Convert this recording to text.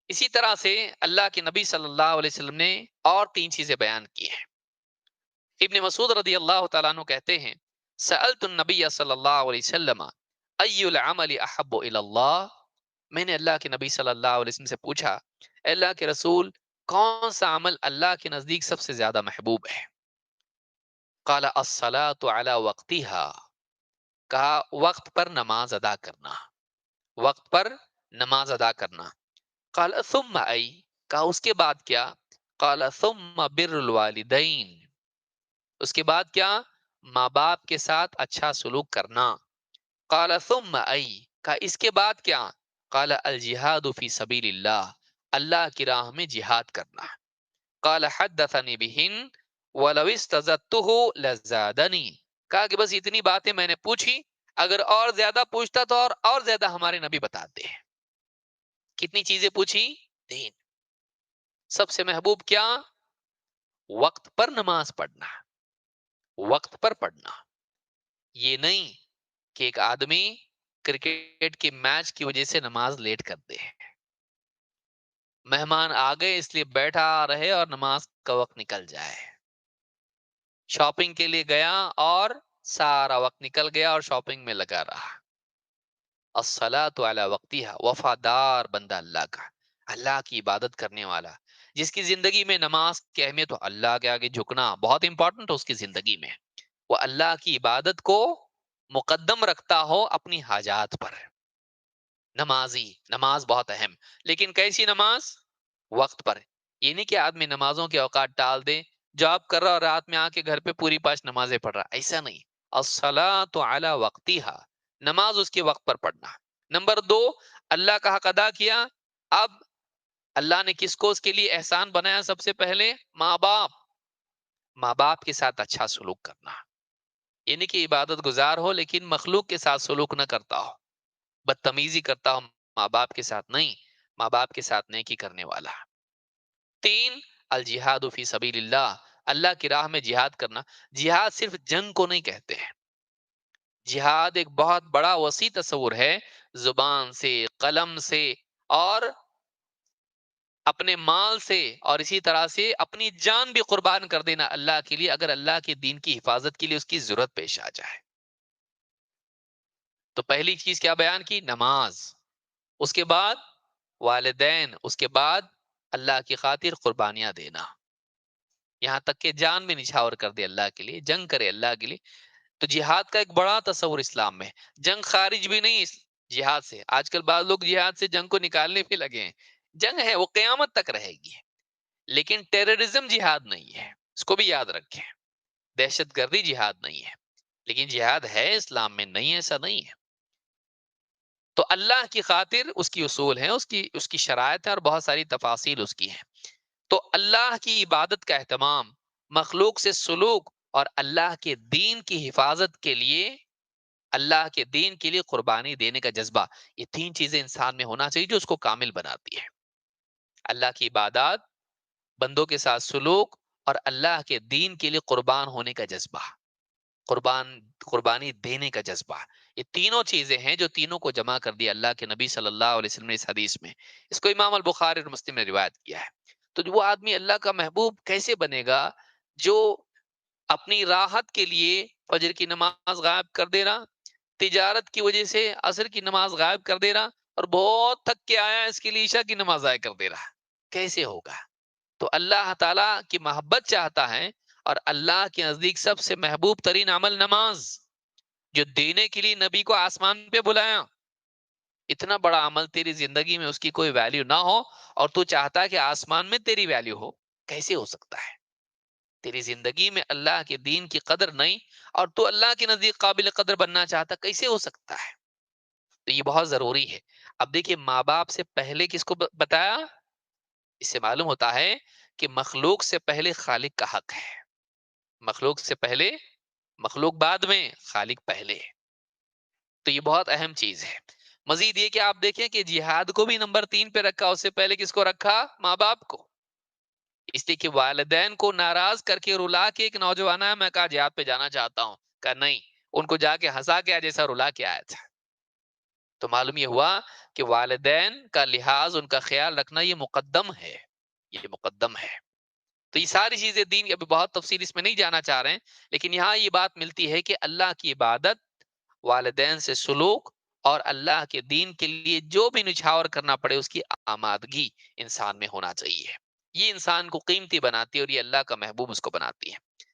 اسی طرح سے اللہ کے نبی صلی اللہ علیہ وسلم نے اور تین چیزیں بیان کی ہیں۔ ابن مسعود رضی اللہ تعالیٰ عنہ کہتے ہیں، سألت النبی صلی اللہ علیہ وسلم ای العمل احب الی اللہ، میں نے اللہ کے نبی صلی اللہ علیہ وسلم سے پوچھا، اے اللہ کے رسول، کون سا عمل اللہ کے نزدیک سب سے زیادہ محبوب ہے؟ قال الصلاۃ علی وقتها، کہا وقت پر نماز ادا کرنا، وقت پر نماز ادا کرنا۔ قال ثم ای، کہا اس کے بعد کیا؟ قال ثم بر الوالدین، اس کے بعد کیا؟ ماں باپ کے ساتھ اچھا سلوک کرنا۔ قال ثم ای، کہا اس کے بعد کیا؟ قال الجہاد فی سبیل اللہ، اللہ کی راہ میں جہاد کرنا۔ قال حدثنی بہن ولو استزدته لزادنی، کہا کہ بس اتنی باتیں میں نے پوچھی، اگر اور زیادہ پوچھتا تو اور زیادہ ہمارے نبی بتاتے ہیں۔ کتنی چیزیں پوچھی؟ تین۔ سب سے محبوب کیا؟ وقت پر نماز پڑھنا، وقت پر پڑھنا۔ یہ نہیں کہ ایک آدمی کرکٹ کے میچ کی وجہ سے نماز لیٹ کر دے، مہمان آ گئے اس لیے بیٹھا رہے اور نماز کا وقت نکل جائے، شاپنگ کے لیے گیا اور سارا وقت نکل گیا اور شاپنگ میں لگا رہا۔ الصلاۃ علی وقتها، وفادار بندہ اللہ کا، اللہ کی عبادت کرنے والا، جس کی زندگی میں نماز کی اہمیت ہو، اللہ کے آگے جھکنا بہت امپورٹنٹ ہو اس کی زندگی میں، وہ اللہ کی عبادت کو مقدم رکھتا ہو اپنی حاجات پر۔ نمازی، نماز بہت اہم، لیکن کیسی نماز؟ وقت پر۔ یہ نہیں کہ آدمی نمازوں کے اوقات ٹال دے، جاب کر رہا اور رات میں آ کے گھر پہ پوری 5 نمازیں پڑھ رہا، ایسا نہیں۔ الصلاۃ علی وقتها، نماز اس کے وقت پر پڑھنا۔ نمبر 2، اللہ کا حق ادا کیا۔ اب اللہ نے کس کو اس کے لیے احسان بنایا؟ سب سے پہلے ماں باپ، ماں باپ کے ساتھ اچھا سلوک کرنا۔ یہ نہیں کہ عبادت گزار ہو لیکن مخلوق کے ساتھ سلوک نہ کرتا ہو، بدتمیزی کرتا ہو ماں باپ کے ساتھ، نہیں، ماں باپ کے ساتھ نیکی کرنے والا۔ 3، الجہاد فی سبیل اللہ، اللہ کی راہ میں جہاد کرنا۔ جہاد صرف جنگ کو نہیں کہتے ہیں، جہاد ایک بہت بڑا وسیع تصور ہے، زبان سے، قلم سے، اور اپنے مال سے، اور اسی طرح سے اپنی جان بھی قربان کر دینا اللہ کے لیے، اگر اللہ کے دین کی حفاظت کے لیے اس کی ضرورت پیش آ جائے۔ تو پہلی چیز کیا بیان کی؟ نماز، اس کے بعد والدین، اس کے بعد اللہ کی خاطر قربانیاں دینا، یہاں تک کہ جان بھی نچھاور کر دے اللہ کے لیے، جنگ کرے اللہ کے لیے۔ تو جہاد کا ایک بڑا تصور اسلام میں، جنگ خارج بھی نہیں جہاد سے۔ آج کل بعض لوگ جہاد سے جنگ کو نکالنے بھی لگے ہیں، جنگ ہے وہ قیامت تک رہے گی، لیکن ٹیررزم جہاد نہیں ہے، اس کو بھی یاد رکھیں۔ دہشت گردی جہاد نہیں ہے، لیکن جہاد ہے اسلام میں، نہیں ایسا نہیں ہے۔ تو اللہ کی خاطر اس کی اصول ہیں، اس کی شرائط ہے، اور بہت ساری تفاصیل اس کی ہیں۔ تو اللہ کی عبادت کا اہتمام، مخلوق سے سلوک، اور اللہ کے دین کی حفاظت کے لیے، اللہ کے دین کے لیے قربانی دینے کا جذبہ، یہ تین چیزیں انسان میں ہونا چاہیے جو اس کو کامل بناتی ہے۔ اللہ کی عبادات، بندوں کے ساتھ سلوک، اور اللہ کے دین کے لیے قربان ہونے کا جذبہ، قربانی دینے کا جذبہ، یہ تینوں چیزیں ہیں جو تینوں کو جمع کر دیا اللہ کے نبی صلی اللہ علیہ وسلم نے اس حدیث میں۔ اس کو امام البخاری اور مسلم نے روایت کیا ہے۔ تو وہ آدمی اللہ کا محبوب کیسے بنے گا جو اپنی راحت کے لیے فجر کی نماز غائب کر دے رہا، تجارت کی وجہ سے عصر کی نماز غائب کر دے رہا، اور بہت تھک کے آیا اس کے لیے عشاء کی نماز ضائع کر دے رہا؟ کیسے ہوگا؟ تو اللہ تعالیٰ کی محبت چاہتا ہے، اور اللہ کے نزدیک سب سے محبوب ترین عمل نماز، جو دینے کے لیے نبی کو آسمان پہ بلایا، اتنا بڑا عمل تیری زندگی میں اس کی کوئی ویلیو نہ ہو، اور تو چاہتا ہے کہ آسمان میں تیری ویلیو ہو، کیسے ہو سکتا ہے؟ تیری زندگی میں اللہ کے دین کی قدر نہیں، اور تو اللہ کے نزدیک قابل قدر بننا چاہتا، کیسے ہو سکتا ہے؟ تو یہ بہت ضروری ہے۔ اب دیکھیے، ماں باپ سے پہلے کس کو بتایا؟ اس سے معلوم ہوتا ہے کہ مخلوق سے پہلے خالق کا حق ہے، مخلوق سے پہلے، مخلوق بعد میں، خالق پہلے۔ تو یہ بہت اہم چیز ہے۔ مزید یہ کہ آپ دیکھیں کہ جہاد کو بھی نمبر 3 پہ رکھا، اس سے پہلے کس کو رکھا؟ ماں باپ کو۔ اس لیے کہ والدین کو ناراض کر کے، رلا کے، ایک نوجوان ہے، میں کہا جہاد پہ جانا چاہتا ہوں، کہا نہیں، ان کو جا کے ہنسا کے جیسا رلا کے آیا تھا۔ تو معلوم یہ ہوا کہ والدین کا لحاظ، ان کا خیال رکھنا یہ مقدم ہے، یہ مقدم ہے۔ تو یہ ساری چیزیں دین کی، ابھی بہت تفصیل اس میں نہیں جانا چاہ رہے ہیں، لیکن یہاں یہ بات ملتی ہے کہ اللہ کی عبادت، والدین سے سلوک، اور اللہ کے دین کے لیے جو بھی نچھاور کرنا پڑے اس کی آمادگی انسان میں ہونا چاہیے۔ یہ انسان کو قیمتی بناتی ہے اور یہ اللہ کا محبوب اس کو بناتی ہے۔